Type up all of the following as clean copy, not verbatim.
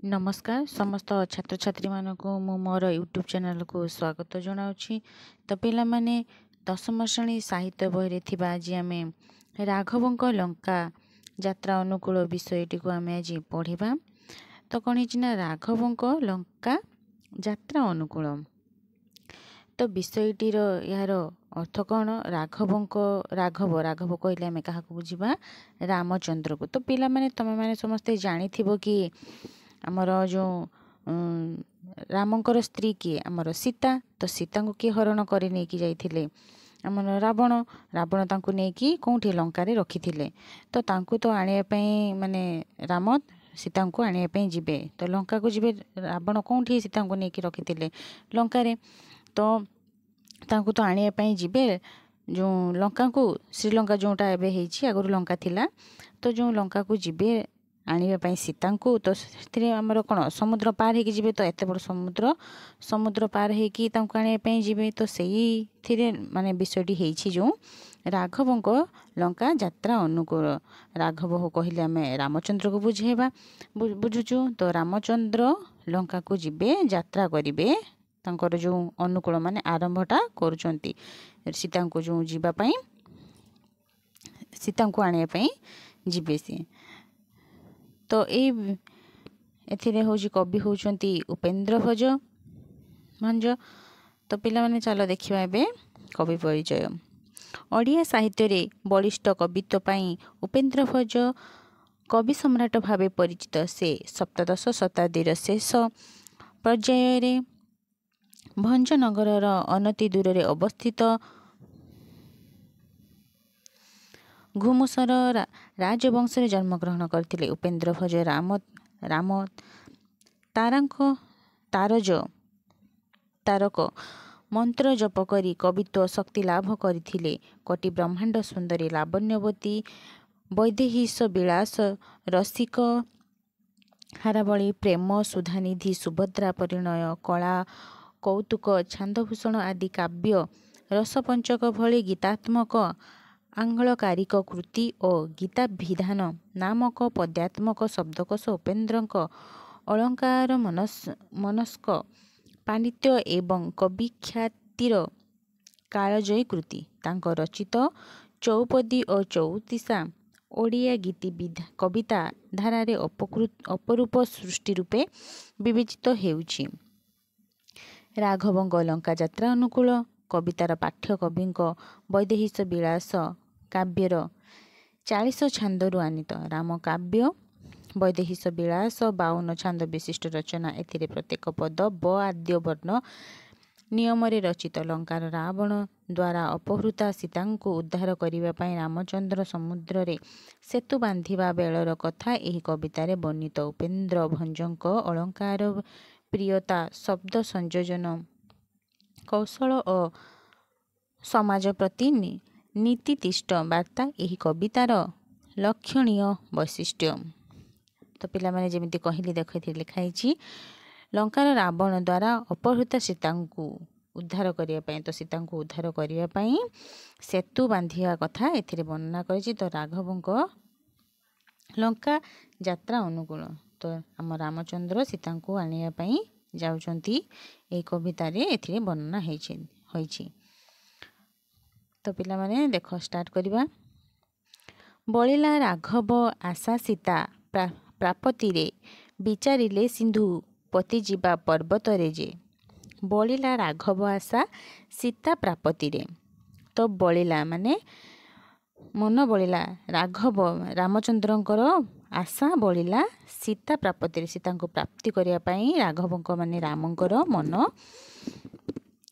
नमस्कार समस्त छात्र छात्री मानक मु मोर यूट्यूब चैनल को स्वागत जनाऊँगी। तो पिला माने दशम श्रेणी साहित्य बही थिबा आज आम राघवों लंका यात्रा अनुकूल विषयटी को आम आज पढ़ा। तो कौन है राघवों लंका यात्रा अनुकूल। तो विषयटीर यार अर्थ कौन राघव राघव कहले आम क्या बुझा रामचंद्र को। तो पिला माने तमे माने समस्ते जानी थिबो कि आमर जो रामंकर स्त्री किए आमर सीता। तो सीता को किए हरण कर जाइथिले आमर रावण रावण तांको नेकी कोठी लंका रे रखिथिले। तो तांको तो आनिया माने राम सीता को आनिया जिबे। तो लंका को जिबे रावण कोठी सीता को नेकी रखिथिले लंका रे। तो तांको तो आनिया जिबे जो लंका को श्रीलंका जोटा एबे हेछि आगुर लंका थिला। तो जो लंका को जिबे आने सीता को तो आमर कौन समुद्र पार हो जी। तो एत बड़ समुद्र पार होकर आने जी। तो से माने विषयटी है जो राघवों लंका यात्रा अनुकूल। राघव कहले आम रामचंद्र को बुझेबा बुझुचु। तो रामचंद्र लंका को जिबे यात्रा करिवे तांकर जो अनुकूल माने आरंभटा करुचंती सीता को जो जीवाई सीता को आने जीवे सी। तो एथिरे होजी कवि होचंती उपेन्द्र भंज। तो पिला माने चलो देखिबा एबे कवि परिचय। ओडिया साहित्य रे बलिष्ठ कवित्व पाई उपेन्द्र भंज कवि सम्राट भावे परिचित। से सप्तदश शताब्दीर शेष पर्याय रे भंजनगर अनति दूर रे अवस्थित घुमुसर राजवंश रे जन्मग्रहण करथिले। उपेन्द्र भंज राम तारक मंत्र जप करी कवित्व शक्ति लाभ करथिले। कोटि ब्रह्मांड सुंदरी लावण्यवती वैदेहीश विलास रसिक हारावली प्रेम सुधानिधि सुभद्रा परिणय कला कौतुक छांदभूषण आदि काव्य रसपंचक भली गीतात्मक आंग्लकारिक कृति और गीताभिधान नामक पद्यात्मक शब्दकोश उपेन्द्रक अलंकार मनस्क पांडित्य एवं कविख्यातिर कालजयी कृति। तांक रचित चौपदी और चौतीसा ओडिया गीति कविता धारारे अपरूप सृष्टि रूपे विवेचित हेउछि। राघवों लंका यात्रा अनुकूल कवितार पाठ्य कवि वैदेहीश विलास काव्यर 40 छांदरू आनीत। राम काव्य वैदेहीश विलास 52 छांद विशिष्ट रचना। एथिरे प्रत्येक पद ब आद्य वर्ण नियम रे रचित। लंकार रावण द्वारा अपहृता सीता को उद्धार करने रामचंद्र समुद्र रे सेतु बांधिबा बेलर कथा एही कवितारे वर्णित। उपेन्द्र भंजक अलंकार प्रियता शब्द संयोजन कौशल और समाज प्रति नीतितिष्ठ वार्ता यही कवितार लक्षणीय वैशिष्ट्य। तो पिला माने जेमिति कहली देखि लिखाई लंकार रावण द्वारा अपहृत सीता को उद्धार करने। तो सीता को उद्धार करने सेतु बांधिया कथा एथिरे वर्णना करिछि। तो राघवों लंका यात्रा अनुकूल। तो आम रामचंद्र सीता को आनिया जाउचंती ए कवितारे एथिरे वर्णना होइछि। तो पिला माने देख स्टार्ट करिबा। बलिला राघव आशा सीता प्रापति रे विचारिले सिंधु पति जीवा पर्वत रे जे। बलिला राघव आशा सीता प्रापति रे। तो बलिला माने मन बलिला राघव रामचंद्रंकर आशा बलिला सीता प्रापति रे सीता को प्राप्ति करिया पई राघवंक माने रामंकर मन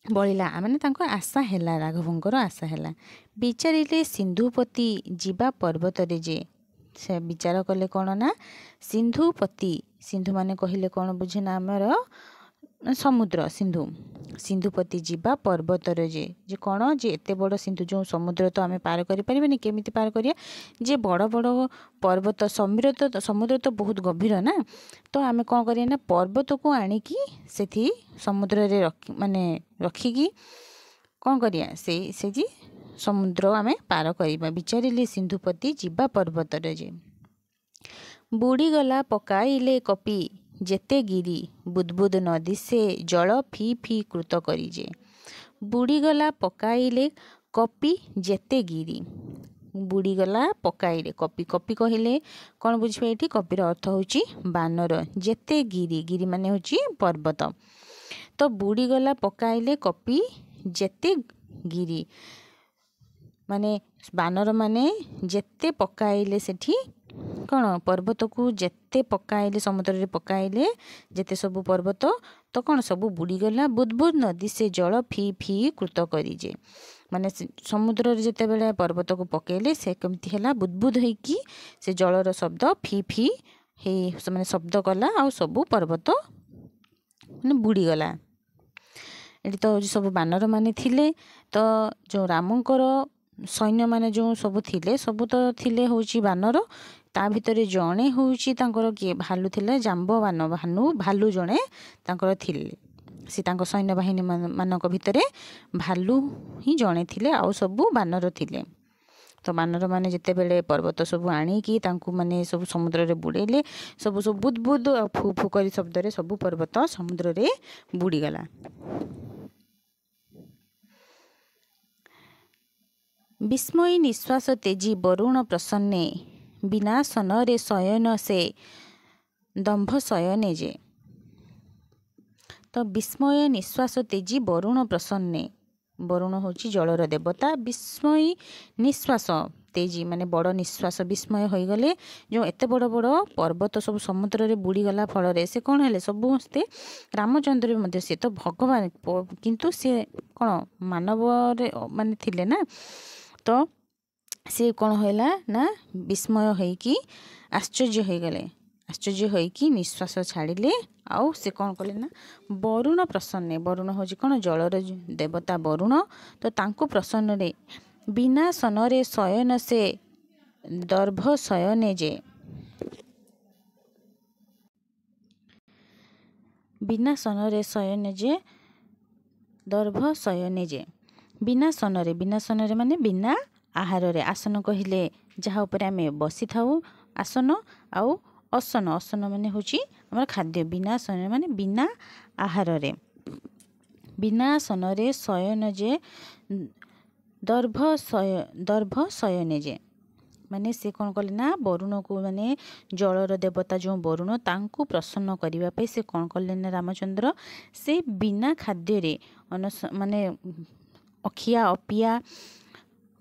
बलिला माने तांको आशा हैला राघवंकर आशा हैला। विचारिले सिंधुपति जीवा पर्वत रे जे। से विचार कले कौन ना सिंधुपति सिंधु माने कहले कौन बुझे ना आमर समुद्र सिंधु सिंधुपति जीवा पर्वत रे जे कौन जे एते बड़ सिंधु जो समुद्र तो आम पार करि परिबेनी केमिति पार करिया जे बड़ बड़ पर्वत समुद्र तो बहुत गभीर ना। तो आम कौन करिया ना पर्वत को आनिकी सेठी समुद्र रे माने रखिकी कौन करिया से जी समुद्र आम पार करिबा। विचारिले सिंधुपति जीवा पर्वत रे जे। बुड़ी गला पकाइले कपि ଯେତେ ଗିରି ବୁଦବୁଦ ନଦୀ ସେ ଜଳ ଫି ଫି କୃତ କରିଯେ। ବୁଡ଼ିଗଲା ପକାଇଲେ କପି ଯେତେ ଗିରି। ବୁଡ଼ିଗଲା ପକାଇଲେ କପି। କପି କହିଲେ କ'ଣ ବୁଝିବା ଏଠି? କପିର ଅର୍ଥ ହେଉଛି ବାନର। ଯେତେ ଗିରି, ଗିରି ମାନେ ହେଉଛି ପର୍ବତ। ତ ବୁଡ଼ିଗଲା ପକାଇଲେ କପି ଯେତେ ଗିରି ମାନେ ବାନର ମାନେ ଯେତେ ପକାଇଲେ ସେଠି କ'ଣ ପର୍ବତକୁ ଯେତେ ପକାଇଲେ, ସମୁଦ୍ରରେ ପକାଇଲେ ଯେତେ ସବୁ ପର୍ବତ ତ କ'ଣ ସବୁ ବୁଡ଼ିଗଲା। ବୁଦବୁଦ ନଦୀ ସେ ଜଳ ଫି ଫି କୃତ କରିଯେ। ମାନେ ସମୁଦ୍ରରେ ଯେତେବେଳେ ପର୍ବତକୁ ପକାଇଲେ ସେ କେମିତି ହେଲା? ବୁଦବୁଦ ହେଇକି ସେ ଜଳର ଶବ୍ଦ ଫି ଫି ହେଇ ମାନେ ଶବ୍ଦ କଲା ଆଉ ସବୁ ପର୍ବତ ମାନେ ବୁଡ଼ିଗଲା। ଏଠି ତ ହେଉଛି ସବୁ ବାନରମାନେ ଥିଲେ। ତ ଯେଉଁ ରାମଙ୍କର ସୈନ୍ୟମାନେ ଯେଉଁ ସବୁ ଥିଲେ, ସବୁ ତ ଥିଲେ ହେଉଛି ବାନର। ତା ଭିତରେ ଜଣେ ହେଉଛି ତାଙ୍କର କିଏ? ଭାଲୁ ଥିଲେ। ଜାମ୍ବବାନ ଭାଲୁ ଜଣେ ତାଙ୍କର ଥିଲେ। ସେ ତାଙ୍କ ସୈନ୍ୟବାହିନୀ ମାନଙ୍କ ଭିତରେ ଭାଲୁ ହିଁ ଜଣେ ଥିଲେ, ଆଉ ସବୁ ବାନର ଥିଲେ। ତ ବାନରମାନେ ଯେତେବେଳେ ପର୍ବତ ସବୁ ଆଣିକି ତାଙ୍କୁ ମାନେ ସବୁ ସମୁଦ୍ରରେ ବୁଡ଼େଇଲେ, ସବୁ ବୁଦ ବୁଦ ଆଉ ଫୁ ଫୁ କରି ଶବ୍ଦରେ ସବୁ ପର୍ବତ ସମୁଦ୍ରରେ ବୁଡ଼ିଗଲା। ବିସ୍ମୟୀ ନିଶ୍ୱାସ ତେଜି ବରୁଣ ପ୍ରସନ୍ନେ ବିନାଶନରେ ଶୟନ ସେ ଦମ୍ଭ ଶୟନେ ଯେ। ତ ବିସ୍ମୟ ନିଶ୍ୱାସ ତେଜି ବରୁଣ ପ୍ରସନ୍ନେ। ବରୁଣ ହେଉଛି ଜଳର ଦେବତା। ବିସ୍ମୟୀ ନିଶ୍ୱାସ ତେଜି ମାନେ ବଡ଼ ନିଶ୍ୱାସ। ବିସ୍ମୟ ହୋଇଗଲେ ଯେଉଁ ଏତେ ବଡ଼ ବଡ଼ ପର୍ବତ ସବୁ ସମୁଦ୍ରରେ ବୁଡ଼ିଗଲା ଫଳରେ ସେ କ'ଣ ହେଲେ? ସମସ୍ତେ ରାମଚନ୍ଦ୍ର ମଧ୍ୟ, ସେ ତ ଭଗବାନ କିନ୍ତୁ ସେ କ'ଣ ମାନବରେ ମାନେ ଥିଲେ ନା। ତ ସେ କ'ଣ ହେଲା ନା ବିସ୍ମୟ ହେଇକି ଆଶ୍ଚର୍ଯ୍ୟ ହୋଇଗଲେ। ଆଶ୍ଚର୍ଯ୍ୟ ହୋଇକି ନିଶ୍ୱାସ ଛାଡ଼ିଲେ। ଆଉ ସେ କ'ଣ କଲେ ନା ବରୁଣ ପ୍ରସନ୍ନେ। ବରୁଣ ହେଉଛି କ'ଣ? ଜଳର ଦେବତା ବରୁଣ। ତ ତାଙ୍କୁ ପ୍ରସନ୍ନରେ ବିନାଶନରେ ଶୟନ ସେ ଦର୍ଭ ଶୟନେ ଯେ। ବିନାଶନରେ ଶୟନେ ଯେ ଦର୍ଭ ଶୟନେ ଯେ। ବିନାଶନରେ, ବିନାଶନରେ ମାନେ ବିନା ଆହାରରେ। ଆସନ କହିଲେ ଯାହା ଉପରେ ଆମେ ବସିଥାଉ ଆସନ, ଆଉ ଅସନ, ଅସନ ମାନେ ହେଉଛି ଆମର ଖାଦ୍ୟ। ବିନାଶନରେ ମାନେ ବିନା ଆହାରରେ। ବିନାଶନରେ ଶୟନ ଯେ ଦର୍ଭ ଶୟନେ ଯେ। ମାନେ ସେ କ'ଣ କଲେ ନା ବରୁଣକୁ, ମାନେ ଜଳର ଦେବତା ଯେଉଁ ବରୁଣ, ତାଙ୍କୁ ପ୍ରସନ୍ନ କରିବା ପାଇଁ ସେ କ'ଣ କଲେ ନା ରାମଚନ୍ଦ୍ର ସେ ବିନା ଖାଦ୍ୟରେ ମାନେ ଅଖିଆ ଅପିଆ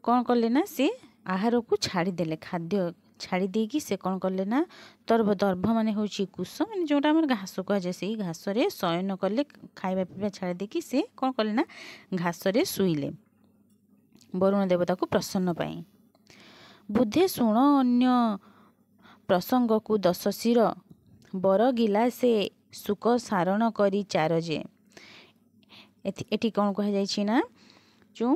କ'ଣ କଲେ ନା ସେ ଆହାରକୁ ଛାଡ଼ିଦେଲେ। ଖାଦ୍ୟ ଛାଡ଼ି ଦେଇକି ସେ କ'ଣ କଲେ ନା ଦର୍ଭ ମାନେ ହେଉଛି କୁଶ, ମାନେ ଯେଉଁଟା ଆମର ଘାସ କୁହାଯାଏ। ସେଇ ଘାସରେ ଶୟନ କଲେ। ଖାଇବା ପିଇବା ଛାଡ଼ି ଦେଇକି ସେ କ'ଣ କଲେ ନା ଘାସରେ ଶୋଇଲେ ବରୁଣ ଦେବତାକୁ ପ୍ରସନ୍ନ ପାଇଁ। ବୁଧେ ଶୁଣ ଅନ୍ୟ ପ୍ରସଙ୍ଗକୁ ଦଶ ଶିର ବର ଗିଲା ସେ ସୁକ ସାରଣ କରି ଚାର ଯେ। ଏଠି କ'ଣ କୁହାଯାଇଛି ନା ଯେଉଁ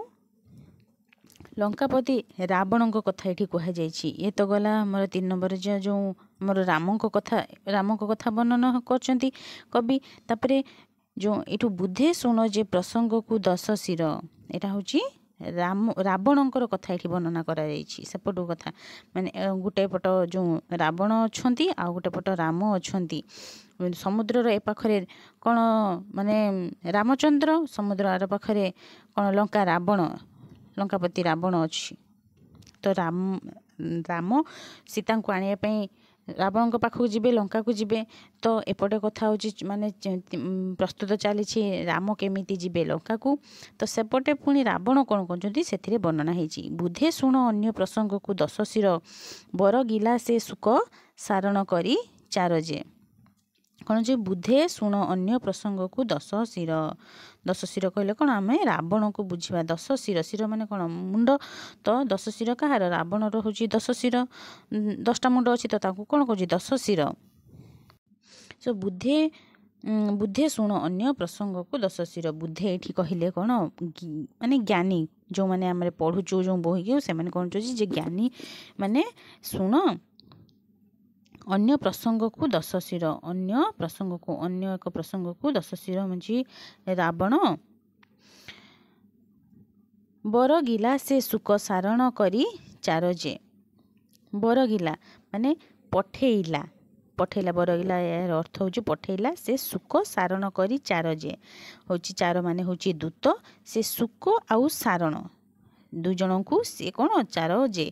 ଲଙ୍କାପତି ରାବଣଙ୍କ କଥା ଏଠି କୁହାଯାଇଛି। ଇଏ ତ ଗଲା ଆମର 3 ନମ୍ବରରେ ଯେଉଁ ଆମର ରାମଙ୍କ କଥା ବର୍ଣ୍ଣନା କରୁଛନ୍ତି କବି। ତାପରେ ଯେଉଁ ଏଠୁ ବୁଧେ ଶୁଣ ଯେ ପ୍ରସଙ୍ଗକୁ 10 ଶିର, ଏଇଟା ହେଉଛି ରାବଣଙ୍କର କଥା ଏଠି ବର୍ଣ୍ଣନା କରାଯାଇଛି। ସେପଟୁ କଥା ମାନେ ଗୋଟେ ପଟ ଯେଉଁ ରାବଣ ଅଛନ୍ତି, ଆଉ ଗୋଟେ ପଟ ରାମ ଅଛନ୍ତି। ସମୁଦ୍ରର ଏ ପାଖରେ କ'ଣ ମାନେ ରାମଚନ୍ଦ୍ର, ସମୁଦ୍ର ଆର ପାଖରେ କ'ଣ ଲଙ୍କାପତି ରାବଣ ଅଛି। ତ ରାମ ସୀତାଙ୍କୁ ଆଣିବା ପାଇଁ ରାବଣଙ୍କ ପାଖକୁ ଯିବେ, ଲଙ୍କାକୁ ଯିବେ। ତ ଏପଟେ କଥା ହେଉଛି ମାନେ ପ୍ରସ୍ତୁତ ଚାଲିଛି ରାମ କେମିତି ଯିବେ ଲଙ୍କାକୁ। ତ ସେପଟେ ପୁଣି ରାବଣ କ'ଣ କରୁଛନ୍ତି ସେଥିରେ ବର୍ଣ୍ଣନା ହେଇଛି। ବୁଧେ ଶୁଣ ଅନ୍ୟ ପ୍ରସଙ୍ଗକୁ 10 ଶିର ବର ଗିଲା ସେ ସୁକ ସାରଣ କରି ଚାର ଯେ। କ'ଣ ଯେ ବୁଧେ ଶୁଣ ଅନ୍ୟ ପ୍ରସଙ୍ଗକୁ 10 ଶିର। 10 ଶିର କହିଲେ କ'ଣ? ଆମେ ରାବଣକୁ ବୁଝିବା। 10 ଶିର, ଶିର ମାନେ କ'ଣ? ମୁଣ୍ଡ। ତ 10 ଶିର କାହାର? ରାବଣର ହେଉଛି 10 ଶିର। 10ଟା ମୁଣ୍ଡ ଅଛି, ତ ତାକୁ କ'ଣ କରୁଛି? 10 ଶିର। ବୁଧେ ଶୁଣ ଅନ୍ୟ ପ୍ରସଙ୍ଗକୁ 10 ଶିର। ବୁଧେ ଏଠି କହିଲେ କ'ଣ? ମାନେ ଜ୍ଞାନୀ ଯେଉଁମାନେ ଆମେ ପଢ଼ୁଛୁ ଯେଉଁ ବହିକି, ସେମାନେ କ'ଣ କରୁଛନ୍ତି ଯେ ଜ୍ଞାନୀ ମାନେ ଶୁଣ ଅନ୍ୟ ପ୍ରସଙ୍ଗକୁ 10 ଶିର। ଅନ୍ୟ ଏକ ପ୍ରସଙ୍ଗକୁ 10 ଶିର ହେଉଛି ରାବଣ। ବର ଗିଲା ସେ ସୁକ ସାରଣ କରି ଚାର ଯେ। ବର ଗିଲା ମାନେ ପଠେଇଲା। पठेला बरगिला यार अर्थ हूँ पठेला से सुक सारण करी चार जे हूँ चार माने हूँ दूत से सुक आउ सारण दुई जन को सी कौन चार जे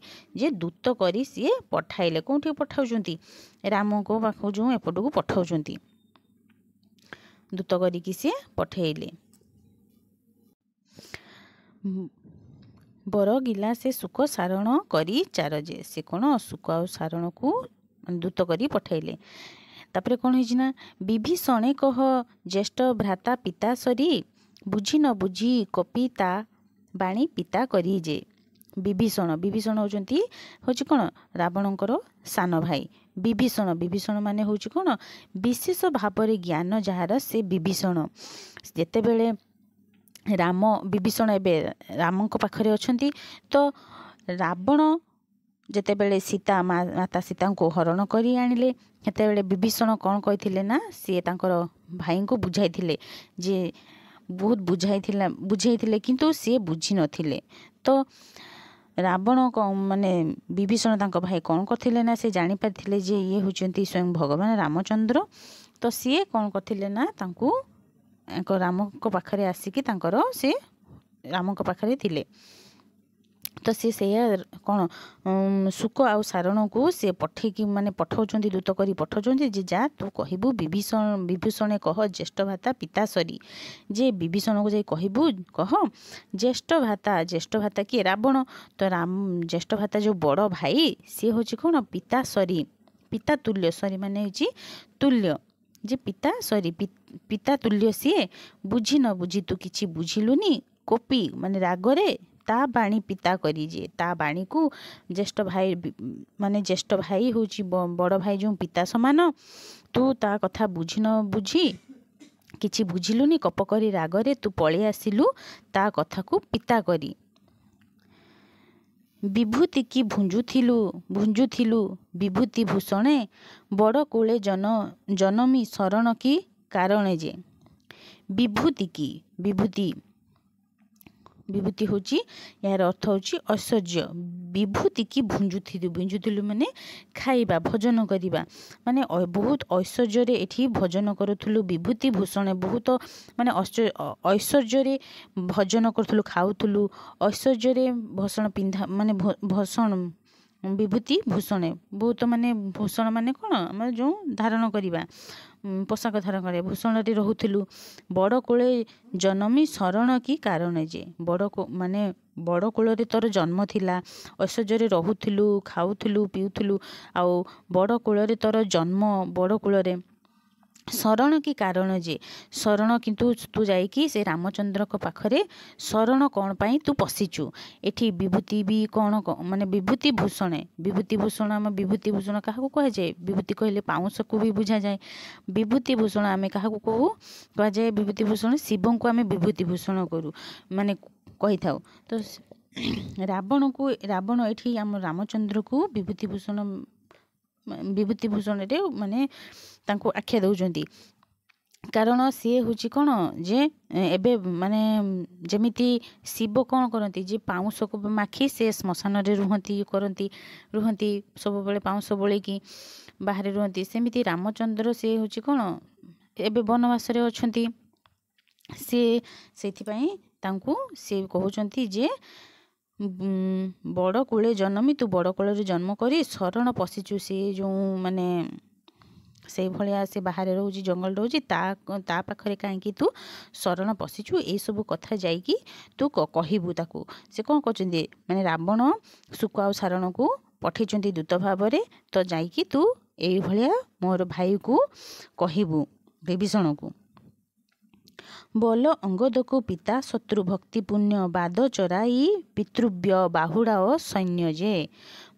दूत करी सी पठाइले कौटी पठाउछंती राम को पाखु जो एपट को पठाउछंती दूत करिकी सी पठेइले बरगिला से सुक सारण करी चार जे से कौन सुक आ सारण को दूत करी पठाइले तापरे कौन है विभीषणे कह ज्येष्ठ भ्राता पिता सरी बुझी न बुझी कपिता बाणी पिता करी जे विभीषण होचंती होची कौन रावणकर सान भाई विभीषण माने होची कौन विशेष भाव ज्ञान जार से विभीषण जेतेबेले राम विभीषण एबे राम पाखरे अछंती तो रावण जेतेबेले सीता माता सीता को हरण करी आनिले हेतेबेले विभीषण कौन कहिथिले ना सी तांकर भाई को बुझाइथिले जे बहुत बुझाइथिले किंतु सी बुझी नथिले तो रावण माने विभीषण तांको भाई कौन करथिले ना से जानि पारथिले जे ये होचंती स्वयं भगवान रामचंद्र तो सी कौन करथिले ना तांको राम को पाखरे आसिकी तांकर से राम को पाखरे थिले तो सी से कौन सुक आ सारण को सी पठेकी माने पठाउछंती दूत करी पठाउछंती जे जा तू कहबू विभीषणे कह ज्येष्ठ भाता पिता सरी जे विभीषण को जाई कहबू कह ज्येष्ठ भाता किए रावण तो राम ज्येष्ठ भाता जो बड़ भाई सी होची कौन पिता सरी पिता तुल्य सरी माने होची तुल्य जे पिता सरी पिता तुल्य सीए बुझी न बुझी तू किछि बुझिलुनी कोपी माने रागरे ता बाणी पिता करी जे ता बाणी को ज्येष्ठ भाई माने ज्येष्ठ भाई होची बड़ भाई जो पिता समान तू ता कथा बुझी न बुझी किछि बुझिलुनी कप करी रागरे तू पळे आसिलु ता कथा को पिता करी विभूति की भुंजुथिलु विभूति भूषणे बड़ कोले जनमी शरण की कारण जे विभूति होची यार अर्थ होची ऐश्वर्य विभूति की भुंजुथिलु माने खाइबा भोजन करिबा माने बहुत ऐश्वर्य रे एठी भोजन करूथुलु विभूति भूषण बहुत माने ऐश्वर्य रे भोजन करूथुलु खाउथुलु ऐश्वर्य रे भूषण पिंधा माने भूषण विभूति भूषण बहुत माने भूषण माने कौन आम जो धारण करवा पोशाक धारण कर भूषण रे रहूलु बड़ कोले जनमी शरण की कारण जे बड़ माने बड़ कोल तोर जन्म थिला ऐश्वर्य रे रहूलु खाऊलु पीउलु आउ बड़ कोल तोर जन्म बड़ कोल शरण की कारण जे शरण किंतु तू जाइकी से रामचंद्र को पाखरे शरण कौन पाई तू पशिचु एठी विभूति भी कौन माने विभूति भूषण आम विभूति भूषण क्या कह जाए विभूति कहले पाउंस को भी बुझा जाए विभूति भूषण आम क्या कहू कह जाए विभूति भूषण शिव को आम विभूति भूषण करू माने कही था तो रावण एठी आम रामचंद्र को विभूति भूषण रे माने तांको आख्या दौचंती कारण सी हूँ कौन जे एबे माने जमिति शिव कौन करती जे पाउंस को माखी से श्मशान रे रुहंती सब बेले पाउंस बोलेकी बाहर रुहंती सेमिति रामचंद्र से हूँ कौन एबे वनवास रे अछंती से तांको से कहउचंती जे बड़ कूले जन्मी तू बड़ कूल जन्म करी शरण पशिचु से जो माने से भाया से बाहर रोज जंगल रोज ता पाखरे कहीं तू शरण पशिचु ये सब कथा जाइकी तू कहबू ताकू से कौन कहते माने रावण सुक आ सारण को पठेइचंती दूत भाव में तो जाइकी तू ये भाया मोर भाई को कहबू विभीषण को बोल अंगद को पिता शत्रु भक्ति पुण्य बाद चराई पितृव्य बाहुड़ा और सैन्य जे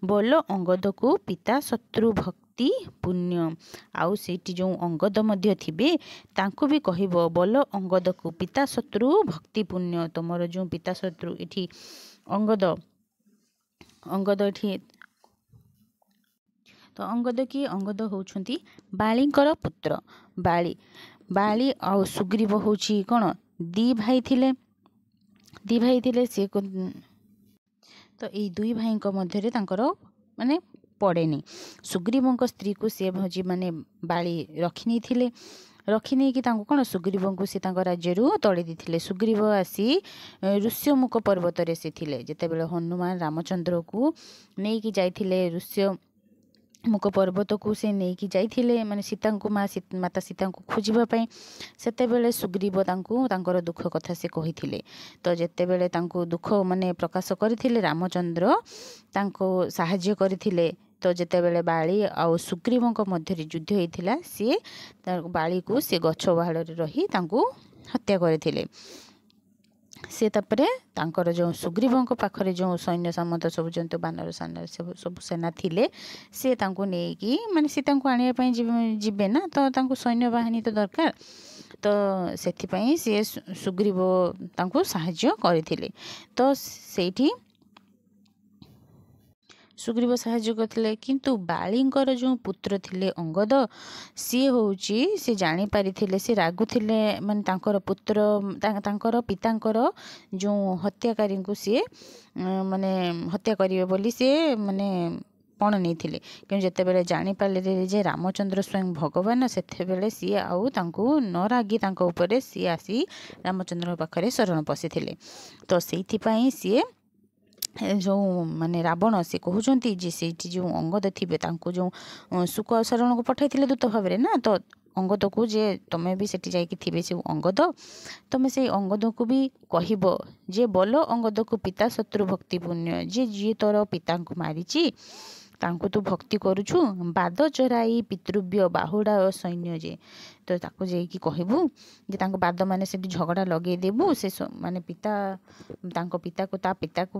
बोल अंगद को पिता शत्रु भक्ति पुण्य आउ सेठी जो अंगद मध्य थिबे तांको भी कहबो बोल अंगद को पिता शत्रु भक्ति पुण्य तुमर जो पिता शत्रु एठी अंगद एठी तो अंगद होउछंती बालींकर पुत्र बाली आ सुग्रीव होची कौन दी भाई थिले सी तो ये दुई भाई मध्य तांकर माने ପଡ଼େନି। ସୁଗ୍ରୀବଙ୍କ ସ୍ତ୍ରୀକୁ ସେ ଭୋଜି ମାନେ ବାଳି ରଖି ନେଇକି ତାଙ୍କୁ କ'ଣ ସୁଗ୍ରୀବଙ୍କୁ ସେ ତାଙ୍କ ରାଜ୍ୟରୁ ତଡ଼ି ଦେଇଥିଲେ। ସୁଗ୍ରୀବ ଆସି ଋଷ୍ୟମୁଖ ପର୍ବତରେ ସେ ଥିଲେ। ଯେତେବେଳେ ହନୁମାନ ରାମଚନ୍ଦ୍ରକୁ ନେଇକି ଯାଇଥିଲେ ଋଷ୍ୟମୁଖ ପର୍ବତକୁ ସେ ନେଇକି ଯାଇଥିଲେ ମାନେ ସୀତାଙ୍କୁ ମାତା ସୀତାଙ୍କୁ ଖୋଜିବା ପାଇଁ, ସେତେବେଳେ ସୁଗ୍ରୀବ ତାଙ୍କୁ ତାଙ୍କର ଦୁଃଖ କଥା ସେ କହିଥିଲେ। ତ ଯେତେବେଳେ ତାଙ୍କୁ ଦୁଃଖ ମାନେ ପ୍ରକାଶ କରିଥିଲେ, ରାମଚନ୍ଦ୍ର ତାଙ୍କୁ ସାହାଯ୍ୟ କରିଥିଲେ। ତ ଯେତେବେଳେ ବାଳି ଆଉ ସୁଗ୍ରୀବଙ୍କ ମଧ୍ୟରେ ଯୁଦ୍ଧ ହେଇଥିଲା, ସିଏ ବାଳିକୁ ସେ ଗଛ ବାହାଳରେ ରହି ତାଙ୍କୁ ହତ୍ୟା କରିଥିଲେ। ସେ ତାପରେ ତାଙ୍କର ଯେଉଁ ସୁଗ୍ରୀବଙ୍କ ପାଖରେ ଯେଉଁ ସୈନ୍ୟ ସାମନ୍ତ ସବୁ ଜନ୍ତୁ ବାନର ସବୁ ସେନା ଥିଲେ, ସେ ତାଙ୍କୁ ନେଇକି ମାନେ ସୀତାଙ୍କୁ ଆଣିବା ପାଇଁ ଯିବେ ନା, ତ ତାଙ୍କୁ ସୈନ୍ୟବାହିନୀ ତ ଦରକାର। ତ ସେଥିପାଇଁ ସିଏ ସୁଗ୍ରୀବ ତାଙ୍କୁ ସାହାଯ୍ୟ କରିଥିଲେ। ତ ସେଇଠି ସୁଗ୍ରୀବ ସାହାଯ୍ୟ କରିଥିଲେ। କିନ୍ତୁ ବାଳିଙ୍କର ଯେଉଁ ପୁତ୍ର ଥିଲେ ଅଙ୍ଗଦ, ସେ ଜାଣିପାରିଥିଲେ, ସେ ରାଗୁଥିଲେ ମାନେ ତାଙ୍କର ପୁତ୍ର ତାଙ୍କର ପିତାଙ୍କର ଯେଉଁ ହତ୍ୟାକାରୀଙ୍କୁ ସିଏ ମାନେ ହତ୍ୟା କରିବେ ବୋଲି ସିଏ ମାନେ ପଣ ନେଇଥିଲେ। କିନ୍ତୁ ଯେତେବେଳେ ଜାଣିପାରିଲେ ଯେ ରାମଚନ୍ଦ୍ର ସ୍ୱୟଂ ଭଗବାନ, ସେତେବେଳେ ସିଏ ଆଉ ତାଙ୍କୁ ନ ରାଗି ତାଙ୍କ ଉପରେ ସିଏ ଆସି ରାମଚନ୍ଦ୍ରଙ୍କ ପାଖରେ ଶରଣ ପଶିଥିଲେ। ତ ସେଇଥିପାଇଁ ସିଏ ଯେଉଁ ମାନେ ରାବଣ ସେ କହୁଛନ୍ତି ଯେ ସେଇଠି ଯେଉଁ ଅଙ୍ଗଦ ଥିବେ ତାଙ୍କୁ ଯେଉଁ ଶୁକ ଶରଣକୁ ପଠାଇଥିଲେ ଦୂତ ଭାବରେ ନା, ତ ଅଙ୍ଗଦକୁ ଯେ ତମେ ବି ସେଠି ଯାଇକି ଥିବେ ସେ ଅଙ୍ଗଦ, ତମେ ସେଇ ଅଙ୍ଗଦକୁ ବି କହିବ ଯେ ବୋଲ ଅଙ୍ଗଦକୁ ପିତା ଶତ୍ରୁ ଭକ୍ତି ପୁଣ୍ୟ, ଯିଏ ତୋର ପିତାଙ୍କୁ ମାରିଛି ତାଙ୍କୁ ତୁ ଭକ୍ତି କରୁଛୁ, ବାଦ ଚରାଇ ପିତୃବ୍ୟ ବାହୁଡ଼ା ଓ ସୈନ୍ୟ ଯେ, ତ ତାକୁ ଯାଇକି କହିବୁ ଯେ ତାଙ୍କ ବାଦ ମାନେ ସେଠି ଝଗଡ଼ା ଲଗେଇ ଦେବୁ, ସେ ମାନେ ତାଙ୍କ ପିତାକୁ ତା ପିତାକୁ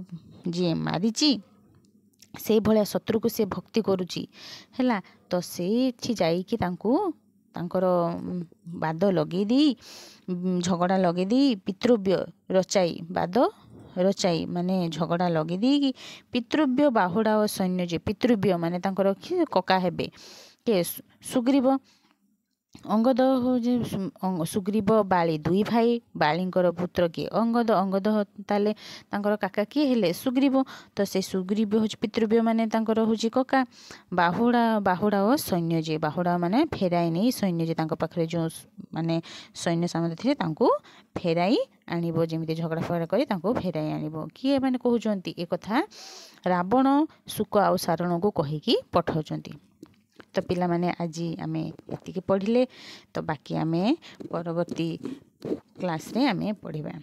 ଯିଏ ମାରିଛି ସେଇଭଳିଆ ଶତ୍ରୁକୁ ସେ ଭକ୍ତି କରୁଛି ହେଲା। ତ ସେଇଠି ଯାଇକି ତାଙ୍କର ବାଦ ଲଗେଇ ଦେଇ ଝଗଡ଼ା ଲଗେଇ ଦେଇ ପିତୃବ୍ୟ ବାଦ ରଚାଇ ମାନେ ଝଗଡ଼ା ଲଗେଇ ଦେଇକି ପିତୃବ୍ୟ ବାହୁଡ଼ା ଓ ସୈନ୍ୟ ଯେ, ପିତୃବ୍ୟ ମାନେ ତାଙ୍କର କକା ହେବେ କିଏ ସୁଗ୍ରୀବ, ଅଙ୍ଗଦ ହେଉଛି ସୁଗ୍ରୀବ ବାଳି ଦୁଇ ଭାଇ। ବାଳିଙ୍କର ପୁତ୍ର କିଏ ଅଙ୍ଗଦ ତାହେଲେ ତାଙ୍କର କାକା କିଏ ହେଲେ ସୁଗ୍ରୀବ। ତ ସେ ସୁଗ୍ରୀବ ହେଉଛି ପିତୃବ୍ୟ ମାନେ ତାଙ୍କର ହେଉଛି କକା। ବାହୁଡ଼ା ଓ ସୈନ୍ୟ ଯେ, ବାହୁଡ଼ା ମାନେ ଫେରାଇ ନେଇ ସୈନ୍ୟ ଯେ ତାଙ୍କ ପାଖରେ ଯେଉଁ ମାନେ ସୈନ୍ୟ ସାମନ୍ତ ଥିଲେ ତାଙ୍କୁ ଫେରାଇ ଆଣିବ, ଯେମିତି ଝଗଡ଼ା ଫଗଡ଼ା କରି ତାଙ୍କୁ ଫେରାଇ ଆଣିବ। କିଏ ମାନେ କହୁଛନ୍ତି ଏ କଥା ରାବଣ ଶୁକ ଆଉ ସାରଣକୁ କହିକି ପଠାଉଛନ୍ତି। ତ ପିଲାମାନେ ଆଜି ଆମେ ଏତିକି ପଢ଼ିଲେ, ତ ବାକି ଆମେ ପରବର୍ତ୍ତୀ କ୍ଲାସ୍ରେ ଆମେ ପଢ଼ିବା।